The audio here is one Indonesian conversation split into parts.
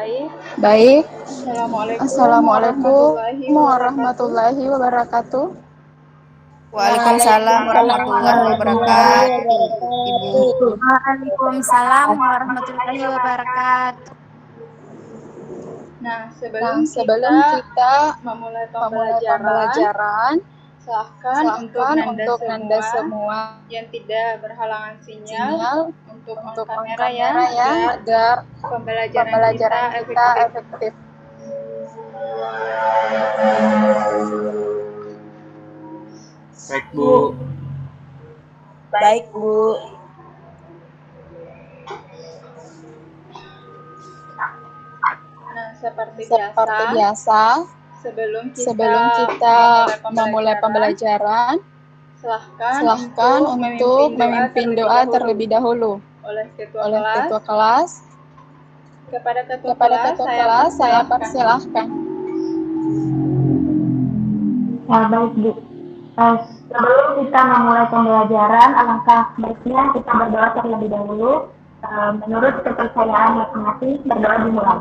Baik. Assalamualaikum warahmatullahi wabarakatuh. Waalaikumsalam warahmatullahi wabarakatuh, Ibu. Waalaikumsalam warahmatullahi wabarakatuh. Nah, sebelum kita memulai pembelajaran, silahkan untuk Nanda semua yang tidak berhalangan sinyal untuk on kamera ya, agar pembelajaran kita efektif. Baik, Bu. Baik, Bu. Nah, seperti biasa, sebelum kita memulai pembelajaran, silahkan untuk memimpin doa terlebih dahulu oleh ketua kelas. Kepada ketua kelas, saya persilahkan. Ya, baik, Bu. Sebelum kita memulai pembelajaran, alangkah baiknya kita berdoa terlebih dahulu. Menurut kepercayaan masing-masing, berdoa dimulai.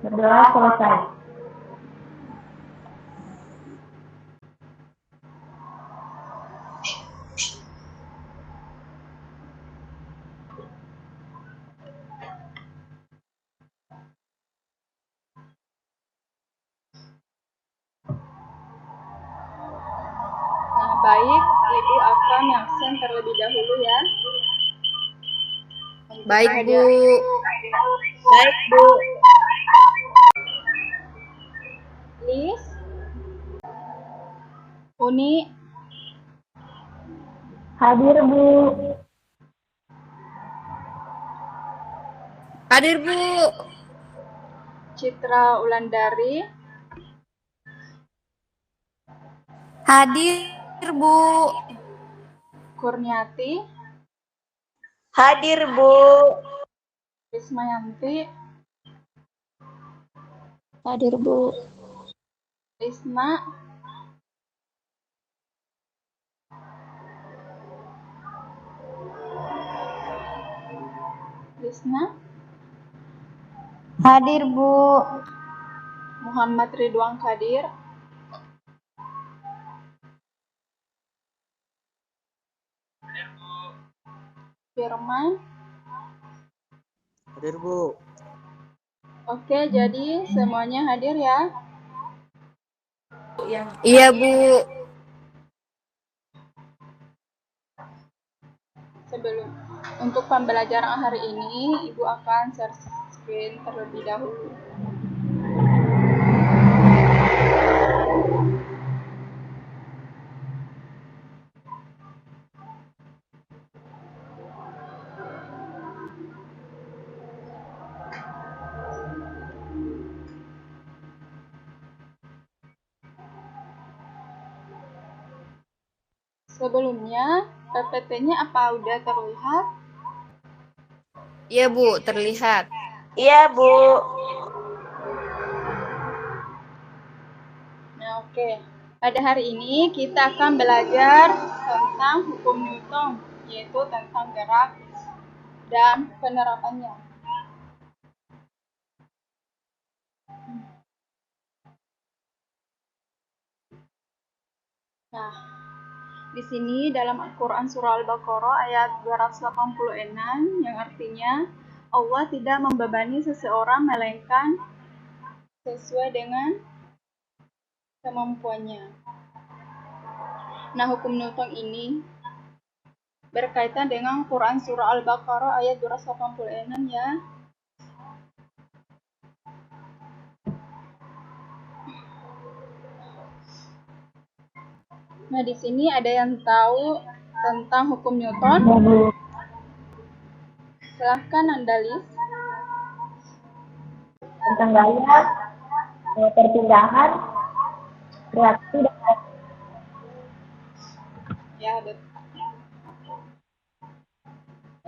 Berdoa selesai. Nah, baik, Ibu akan mengaksen terlebih dahulu ya. Baik, Bu. Baik, Bu. Lis, Uni, Hadir, Bu. Hadir, Bu. Citra Ulandari, Hadir, Bu. Kurniati, Hadir, Bu. Rismayanti, Hadir, Bu. Risma, Hadir, Bu. Muhammad Ridwan Kadir, Firman. Hadir, Bu. Oke, jadi semuanya hadir ya. Iya, Bu. Untuk pembelajaran hari ini, Ibu akan share screen terlebih dahulu. Sebelumnya, PPT-nya apa udah terlihat? Iya, Bu, terlihat. Iya, Bu. Nah, oke. Pada hari ini kita akan belajar tentang hukum Newton, yaitu tentang gerak dan penerapannya. Nah, di sini dalam Al-Quran Surah Al-Baqarah ayat 286 yang artinya Allah tidak membebani seseorang melainkan sesuai dengan kemampuannya. Nah, hukum Newton ini berkaitan dengan Quran Surah Al-Baqarah ayat 286 ya. Nah, di sini ada yang tahu tentang hukum Newton? Silahkan Anda list. Tentang gaya, perpindahan, reaksi, dan Ya,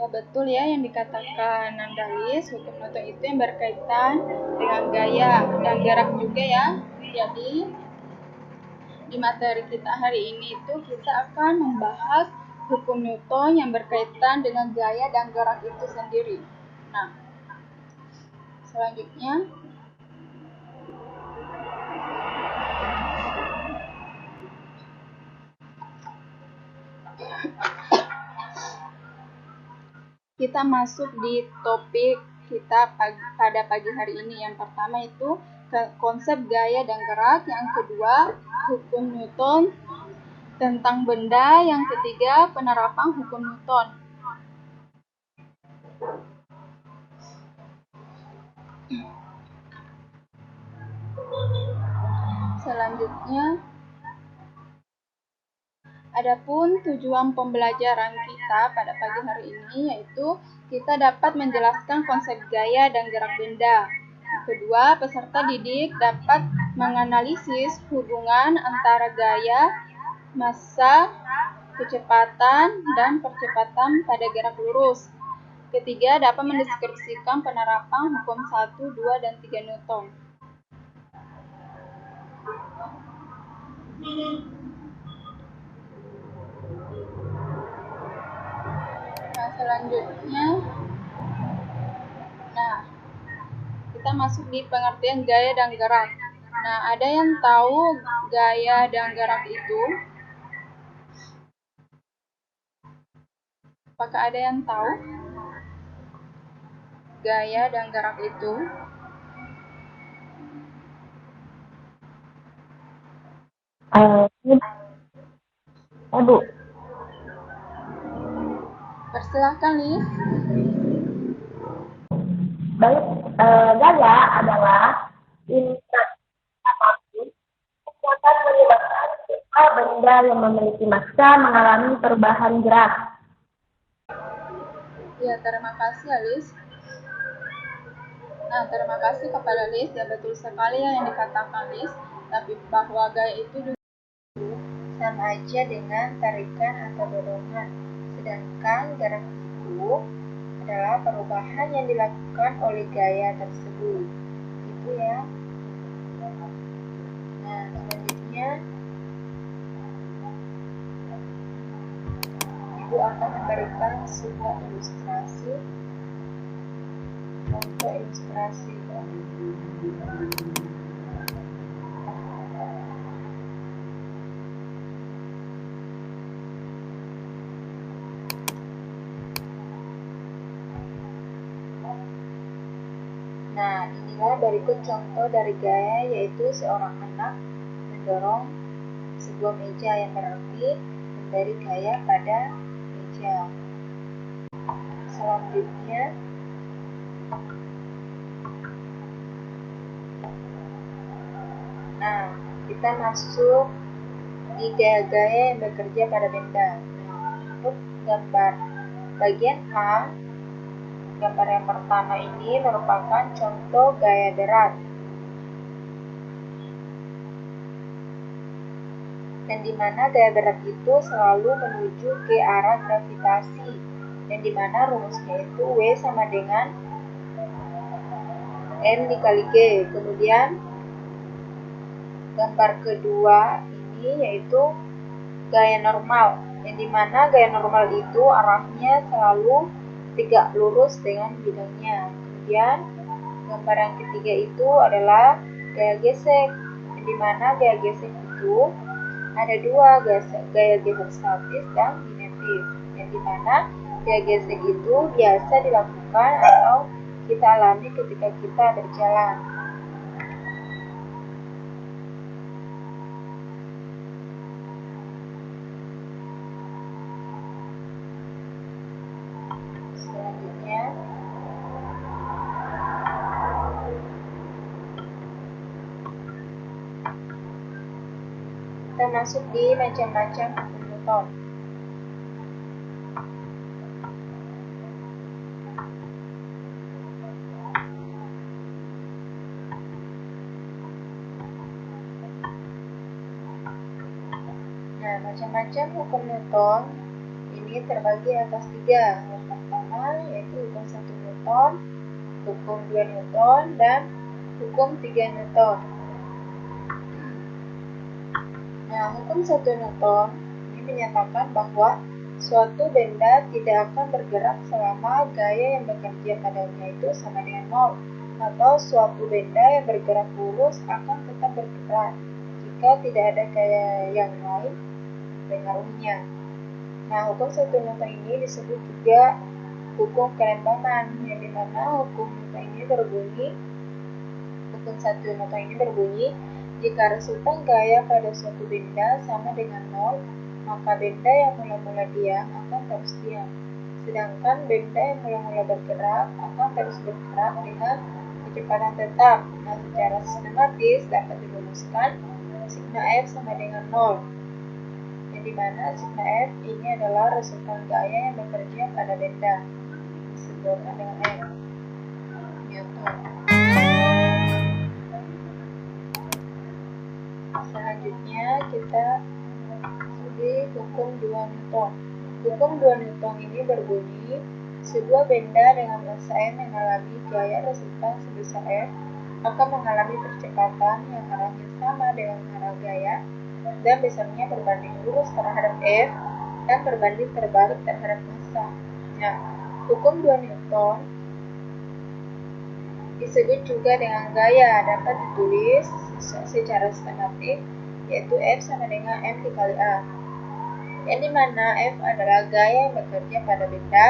betul ya yang dikatakan Nandalis, hukum Newton itu yang berkaitan dengan gaya dan gerak juga ya. Jadi di materi kita hari ini itu kita akan membahas hukum Newton yang berkaitan dengan gaya dan gerak itu sendiri. Nah, selanjutnya kita masuk di topik kita pada pagi hari ini. Yang pertama itu konsep gaya dan gerak, yang kedua hukum Newton tentang benda, yang ketiga penerapan hukum Newton. Selanjutnya, adapun tujuan pembelajaran kita pada pagi hari ini yaitu kita dapat menjelaskan konsep gaya dan gerak benda. Kedua, peserta didik dapat menganalisis hubungan antara gaya, massa, kecepatan, dan percepatan pada gerak lurus. Ketiga, dapat mendeskripsikan penerapan hukum 1, 2, dan 3 Newton. Nah, selanjutnya, kita masuk di pengertian gaya dan gerak. Nah, ada yang tahu gaya dan gerak itu? Apakah ada yang tahu gaya dan gerak itu? Bu. Persilahkan, Lis. Baik, gaya adalah apapun kekuatan menyebabkan benda yang memiliki massa mengalami perubahan gerak. Ya, terima kasih, Alis. Nah, terima kasih kepada Lis. Ya, betul sekali yang dikatakan Lis. Tapi bahwa gaya itu juga sama aja dengan tarikan atau dorongan. Sedangkan gerak itu adalah perubahan yang dilakukan oleh gaya tersebut. Itu ya. Nah, selanjutnya Ibu akan memberikan sebuah ilustrasi untuk ilustrasi. Nah, inilah berikut contoh dari gaya, yaitu seorang anak mendorong sebuah meja, yang berarti memberi gaya pada meja. Selanjutnya, kita masuk di gaya-gaya yang bekerja pada benda. Untuk gambar bagian A, gambar yang pertama ini merupakan contoh gaya berat. Dan di mana gaya berat itu selalu menuju ke arah gravitasi, dan di mana rumusnya itu W sama dengan M dikali G. Kemudian gambar kedua ini yaitu gaya normal, yang di mana gaya normal itu arahnya selalu tegak lurus dengan bidangnya. Kemudian gambar yang ketiga itu adalah gaya gesek, yang di mana gaya gesek itu ada dua, gaya gesek statis dan kinetis, yang di mana gaya gesek itu biasa dilakukan atau kita alami ketika kita berjalan. Selanjutnya, kita masuk di macam-macam hukum Newton. Nah, macam-macam hukum Newton ini terbagi atas tiga. Yang pertama yaitu hukum 1 Newton, hukum 2 Newton, dan hukum 3 Newton. Nah, hukum 1 Newton ini menyatakan bahwa Suatu benda tidak akan bergerak selama gaya yang bekerja padanya itu sama dengan nol. Atau suatu benda yang bergerak lurus akan tetap bergerak jika tidak ada gaya yang lain pengaruhnya. Nah, hukum satu newton ini disebut juga hukum kelembaman, yang dimana hukum satu newton ini berbunyi, jika resultan gaya pada suatu benda sama dengan nol, maka benda yang mula-mula diam akan terus diam. Sedangkan benda yang mula-mula bergerak akan terus bergerak dengan kecepatan tetap. Nah, secara sistematis dapat dirumuskan sigma F sama dengan nol, yang dimana sigma F ini adalah resultan gaya yang bekerja pada benda, disebutkan dengan F Newton. Selanjutnya kita studi hukum 2 Newton. Hukum 2 Newton ini berbunyi, sebuah benda dengan massa m mengalami gaya resultan sebesar F akan mengalami percepatan yang arahnya sama dengan arah gaya dan besarnya berbanding lurus terhadap F dan berbanding terbalik terhadap massa. Nah, hukum 2 Newton disebut juga dengan gaya, dapat ditulis secara sistematik, yaitu F sama dengan M dikali A, yang dimana F adalah gaya yang bekerja pada benda,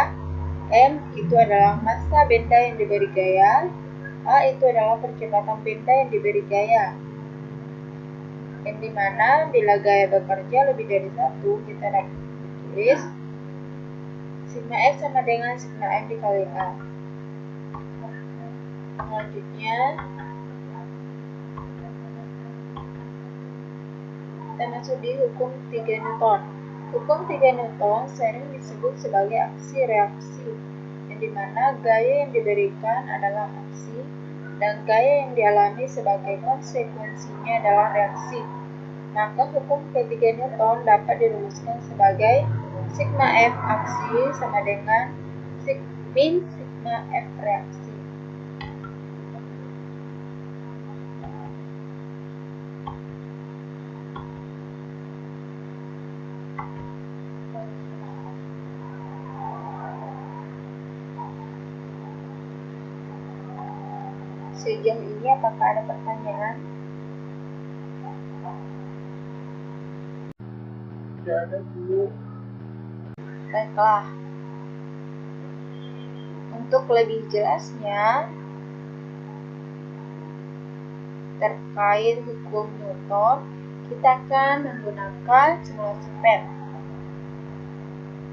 M itu adalah massa benda yang diberi gaya, A itu adalah percepatan benda yang diberi gaya, yang dimana bila gaya bekerja lebih dari satu, kita dapat tulis sigma F sama dengan sigma M dikali A. Selanjutnya kita masuk di hukum 3 Newton. Hukum 3 Newton sering disebut sebagai aksi-reaksi, yang dimana gaya yang diberikan adalah aksi dan gaya yang dialami sebagai konsekuensinya adalah reaksi. Maka hukum ketiga Newton dapat dirumuskan sebagai sigma F aksi sama dengan min sigma F reaksi. Sejauh ini apakah ada pertanyaan? Tidak ada, Bu. Baiklah. Untuk lebih jelasnya terkait hukum Newton, kita akan menggunakan simulasi PET.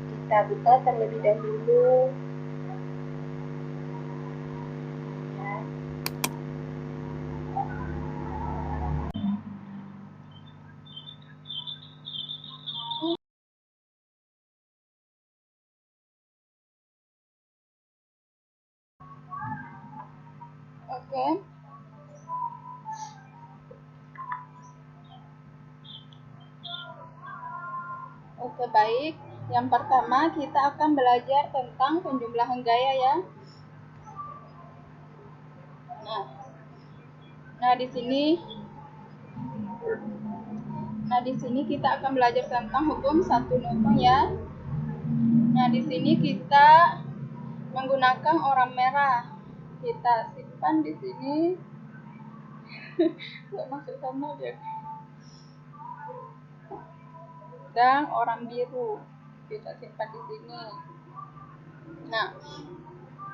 Kita buka terlebih dahulu. Oke. Oke, baik. Yang pertama kita akan belajar tentang penjumlahan gaya ya. Nah di sini kita akan belajar tentang hukum 1 Newton ya. Nah, di sini kita menggunakan orang merah. Kita simpan di sini. Nggak masuk sana dia. Dan orang biru kita simpan di sini. Nah,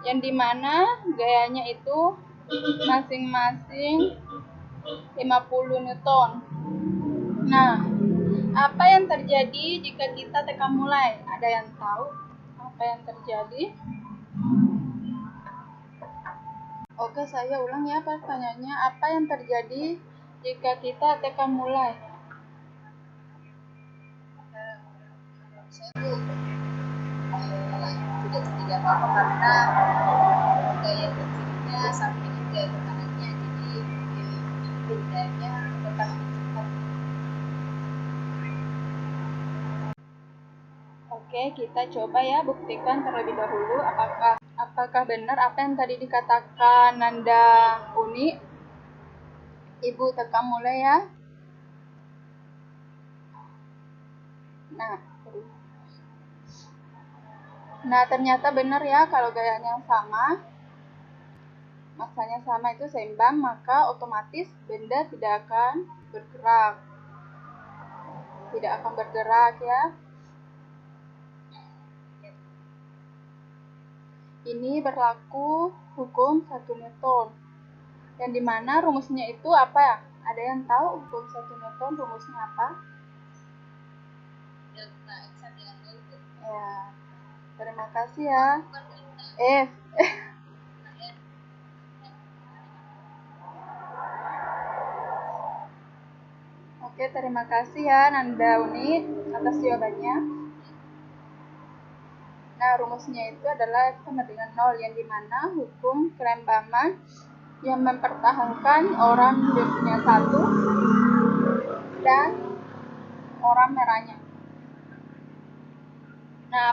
yang dimana gayanya itu masing-masing 50 Newton. Nah, apa yang terjadi jika kita tekan mulai? Ada yang tahu apa yang terjadi? Oke, saya ulang ya pertanyaannya. Apa yang terjadi jika kita tekan mulai? Tidak apa-apa karena gaya kecilnya sama dengan gaya tekanannya, jadi bedanya tetap cepat. Oke, kita coba ya buktikan terlebih dahulu apakah benar apa yang tadi dikatakan Nanda Uni. Ibu tekan mulai ya. Nah, Nah, ternyata benar ya, kalau gayanya sama, masanya sama itu seimbang, maka otomatis benda tidak akan bergerak. Tidak akan bergerak ya. Ini berlaku hukum 1 Newton. Yang dimana rumusnya itu apa ya? Ada yang tahu hukum 1 Newton rumusnya apa? Delta X sama dengan nol itu. Ya, terima kasih ya. Bukan delta. F. Nah, ya. Oke, terima kasih ya Nanda Uni atas jawabannya. Nah, rumusnya itu adalah F sama dengan 0, yang dimana hukum kerembaman yang mempertahankan orang birunya 1 dan orang merahnya. Nah,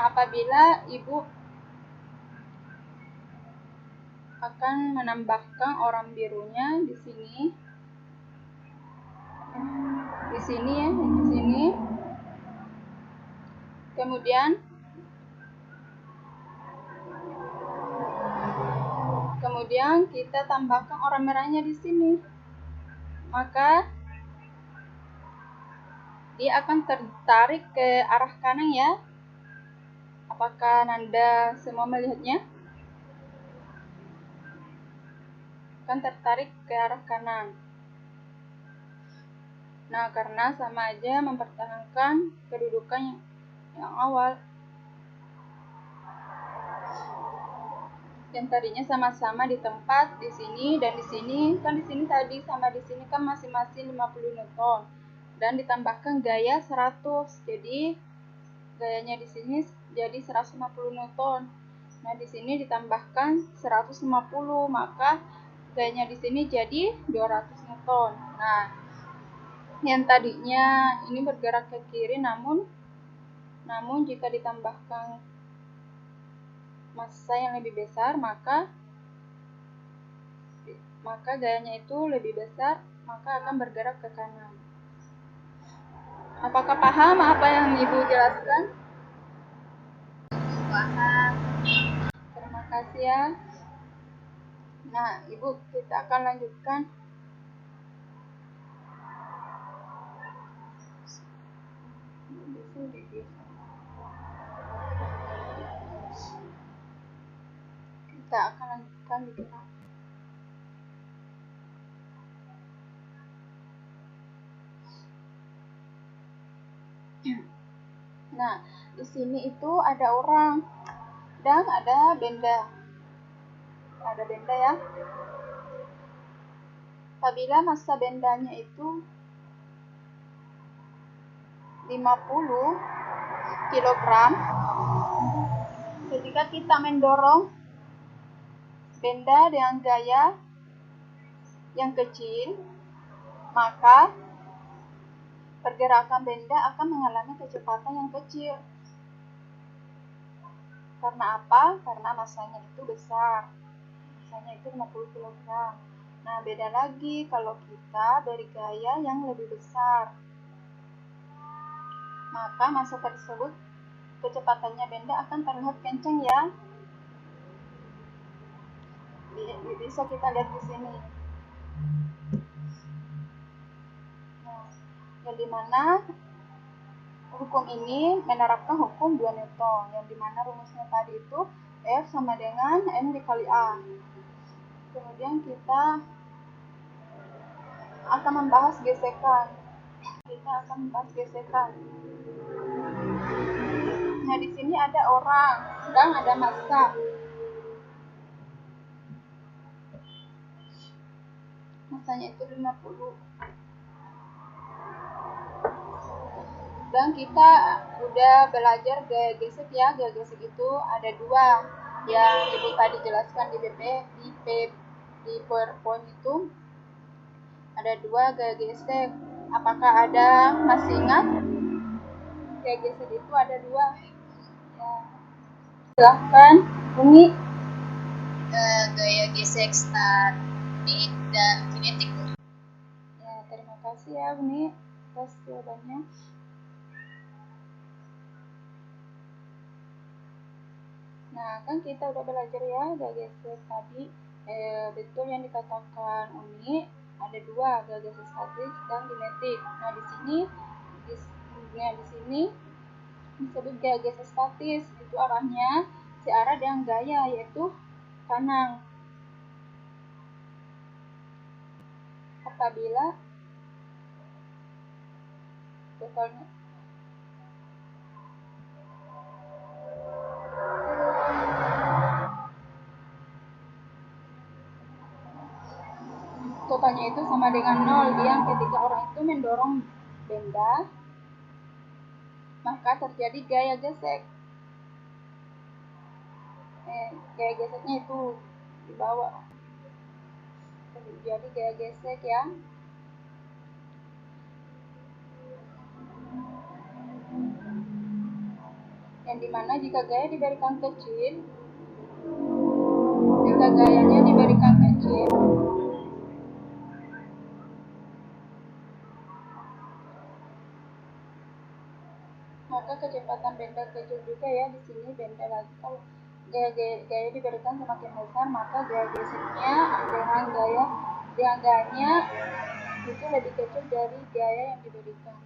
apabila ibu akan menambahkan orang birunya di sini ya, di sini. Kemudian kita tambahkan orang merahnya di sini, maka dia akan tertarik ke arah kanan ya. Apakah Nanda semua melihatnya? Akan tertarik ke arah kanan. Nah, karena sama aja mempertahankan kedudukan yang awal. Yang tadinya sama-sama di tempat di sini dan di sini, kan di sini tadi sama di sini kan masing-masing 50 Newton dan ditambahkan gaya 100. Jadi gayanya di sini jadi 150 Newton. Nah, di sini ditambahkan 150, maka gayanya di sini jadi 200 Newton. Nah, yang tadinya ini bergerak ke kiri, namun jika ditambahkan massa yang lebih besar, maka gayanya itu lebih besar, maka akan bergerak ke kanan. Apakah paham apa yang Ibu jelaskan? Paham. Terima kasih ya. Nah, Ibu, kita akan lanjutkan. Kita akan lanjutkan di graf. Nah, di sini itu ada orang dan ada benda. Ada benda ya. Apabila massa bendanya itu 50 kg, ketika kita mendorong benda dengan gaya yang kecil, maka pergerakan benda akan mengalami kecepatan yang kecil. Karena apa? Karena massanya itu besar. Massanya itu 50 kg. Nah, beda lagi kalau kita beri gaya yang lebih besar. Maka massa tersebut kecepatannya benda akan terlihat kencang ya. Bisa kita lihat di sini. Nah, yang dimana hukum ini menerapkan hukum 2 Newton, yang dimana rumusnya tadi itu F sama dengan M dikali A. Kemudian kita akan membahas gesekan. Nah, di sini ada orang dan ada massa. Massanya itu 50. Dan kita udah belajar gaya gesek ya. Gaya gesek itu ada 2 yang Ibu tadi jelaskan di PowerPoint itu. Ada 2 gaya gesek. Apakah ada masih ingat? Gaya gesek itu ada 2. Ya. Silahkan, Umi. Gaya gesek statik dan kinetik. kasih ya Uni atas jawabannya. Nah, kan kita udah belajar ya gaya gesek tadi. Betul yang dikatakan Uni, ada dua, gaya gesek statis dan kinetik. Nah, di sini disebut gaya gesek statis, itu arahnya searah dengan gaya, yaitu kanan. Apabila totalnya itu sama dengan 0, yang ketika orang itu mendorong benda, maka terjadi gaya gesek. Gaya geseknya itu di bawah. Terjadi gaya gesek ya. Yang dimana jika gaya diberikan kecil, jika gayanya diberikan kecil, maka kecepatan benda kecil juga ya. Di sini benda lagi, kalau gaya diberikan semakin besar, maka gaya geseknya dengan gayanya itu lebih kecil dari gaya yang diberikan.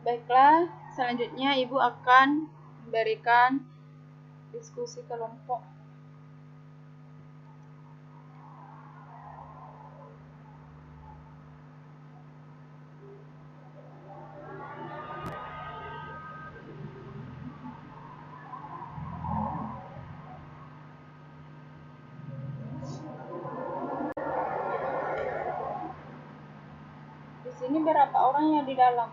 Baiklah, selanjutnya Ibu akan memberikan diskusi kelompok. Di sini berapa orang yang di dalam?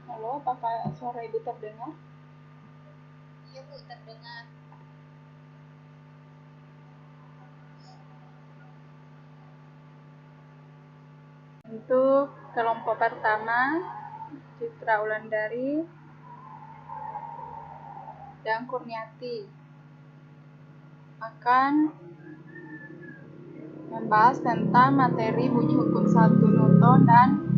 Halo, apakah suara Ibu terdengar? Iya Bu, terdengar. Untuk kelompok pertama, Citra Wulandari dan Kurniati akan membahas tentang materi bunyi hukum 1 Newton dan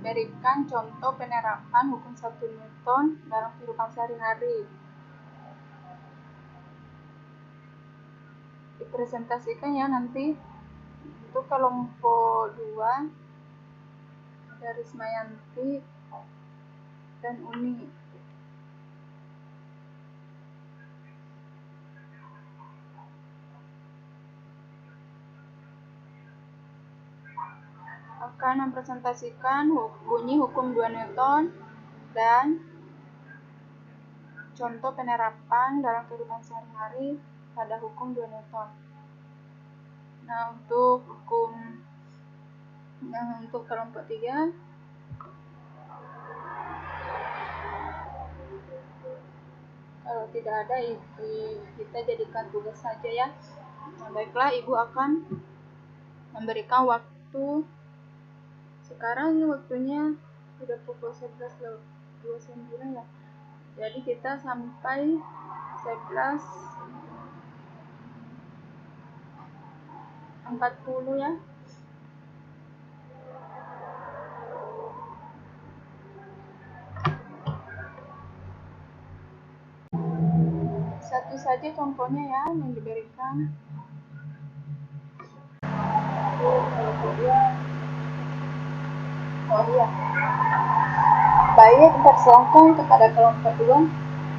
berikan contoh penerapan hukum 1 Newton dalam kehidupan sehari-hari. Dipresentasikan ya nanti. Untuk kelompok 2 dari Rismayanti dan Uni. Akan mempresentasikan bunyi hukum 2 Newton dan contoh penerapan dalam kehidupan sehari-hari pada hukum 2 Newton. Nah, untuk kelompok 3 kalau tidak ada, kita jadikan tugas saja ya. Nah, baiklah, Ibu akan memberikan waktu. Sekarang ini waktunya sudah pukul 11.29 ya. Jadi kita sampai 11.40 ya. Satu saja contohnya ya yang diberikan. Oh iya. Baik, persilakan kepada kelompok 2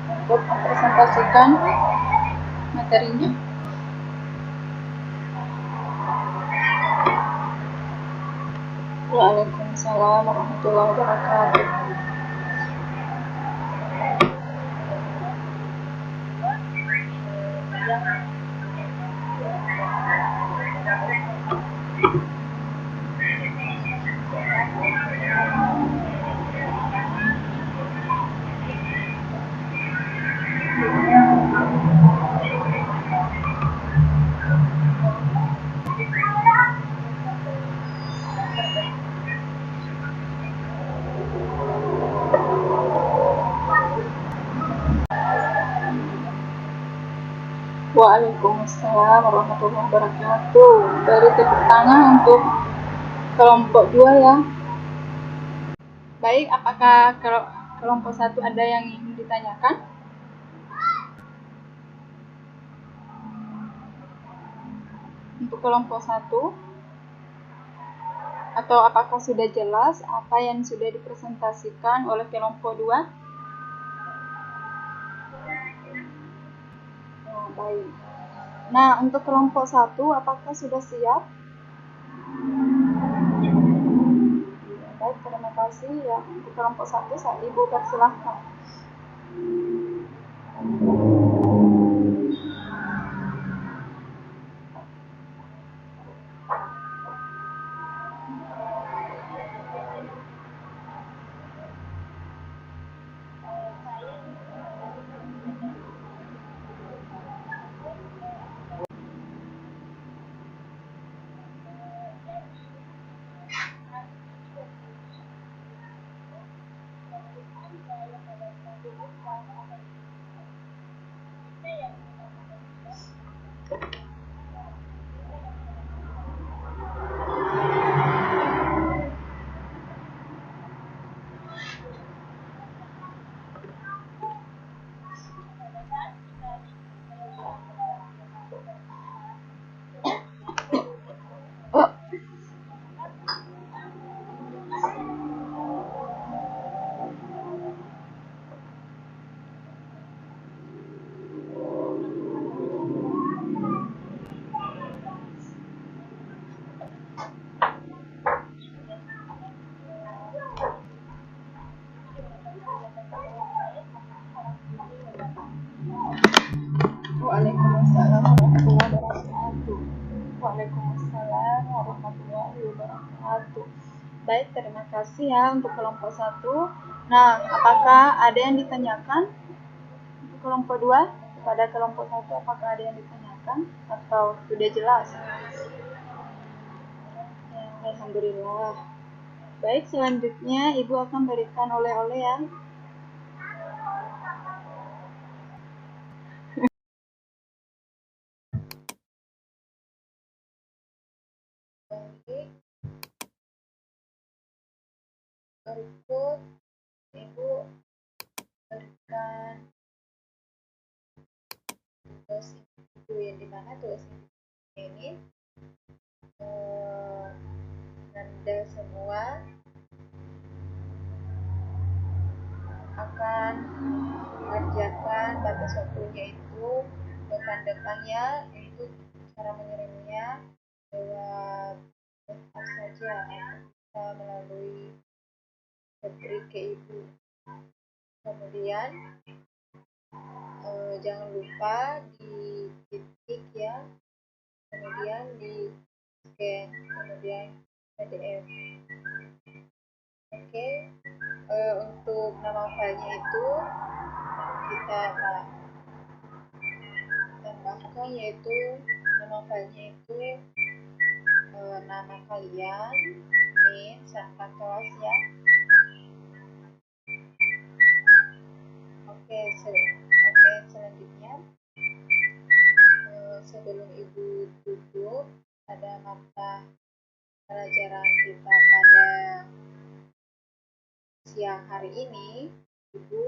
untuk mempresentasikan materinya. Waalaikumsalam warahmatullahi wabarakatuh. Waalaikumsalam warahmatullahi wabarakatuh. Beri tepuk tangan untuk kelompok 2 ya. Baik, apakah kelompok 1 ada yang ingin ditanyakan? Untuk kelompok 1, atau apakah sudah jelas apa yang sudah dipresentasikan oleh kelompok 2? Oh, baik. Nah, untuk kelompok 1, apakah sudah siap? Baik, terima kasih ya. Untuk kelompok 1, Ibu persilahkan. Waalaikumsalam warahmatullahi wabarakatuh. Waalaikumsalam warahmatullahi wabarakatuh. Baik, terima kasih ya untuk kelompok 1. Nah, apakah ada yang ditanyakan untuk kelompok 2? Pada kelompok 1, apakah ada yang ditanyakan atau sudah jelas? Ya, alhamdulillah. Baik, selanjutnya Ibu akan berikan oleh-oleh ya. Baik, berikut Ibu berikan tugas Ibu yang dimana tugas ini Anda semua akan mengerjakan batas waktunya itu depan-depannya itu cara mengirimnya lewat WhatsApp saja atau bisa melalui beri ke Ibu. Kemudian jangan lupa diketik ya, kemudian di scan, kemudian PDF. Oke, untuk nama filenya itu kita tambahkan, yaitu nama filenya itu nama kalian, name, serta kelas ya. Oke, selanjutnya sebelum Ibu tutup pada mata pelajaran kita pada siang hari ini, Ibu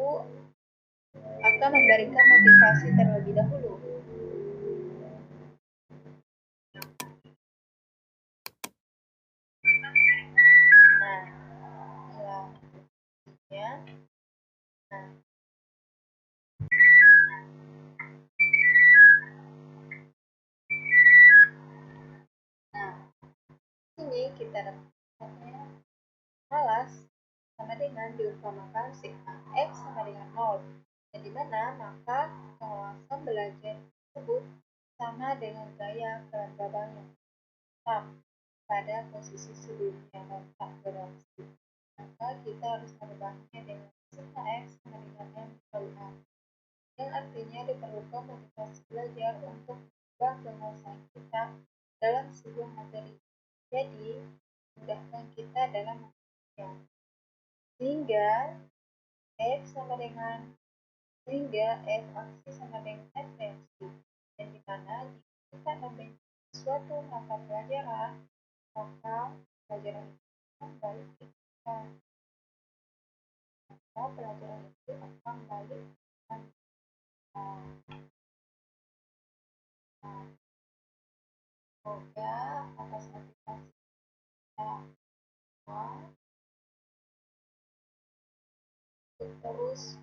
akan memberikan motivasi terlebih dahulu. Nah, selanjutnya, ini kita dapatnya alas sama dengan diumpamakan sigma X sama dengan 0, dan dimana maka pengawasan belajar tersebut sama dengan gaya kelembaban yang tetap pada posisi sebelumnya dan tak bereaksi. Maka kita harus merubahnya dengan sigma X sama dengan M kali A, yang artinya diperlukan motivasi belajar untuk mengubah penguasaan kita dalam sebuah materi. Jadi, mudahkan kita dalam membaca. Sehingga F aksi sama dengan F reaksi, dan kita membenci suatu mata pelajaran, maka pelajaran itu akan balik ke kita. Maka pelajaran itu akan balik ke kita. Semoga atas motivasi kita untuk terus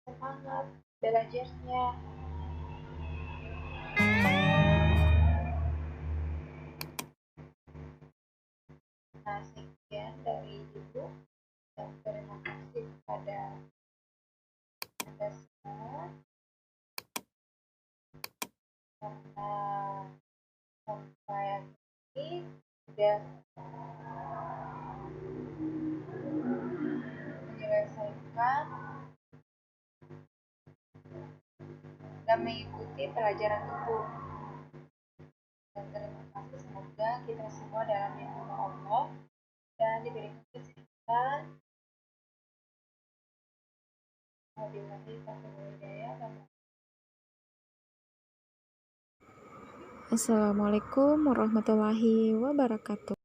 semangat belajarnya. Nah, sekian dari Ibu, dan terima kasih kepada Anda semua karena sampai ini sudah menyelesaikan dan mengikuti pelajaran itu. Dan terima kasih, semoga kita semua dalam lindungan Allah dan diberikan kesehatan. Wabillahi taufiq wal hidayah. Assalamualaikum warahmatullahi wabarakatuh.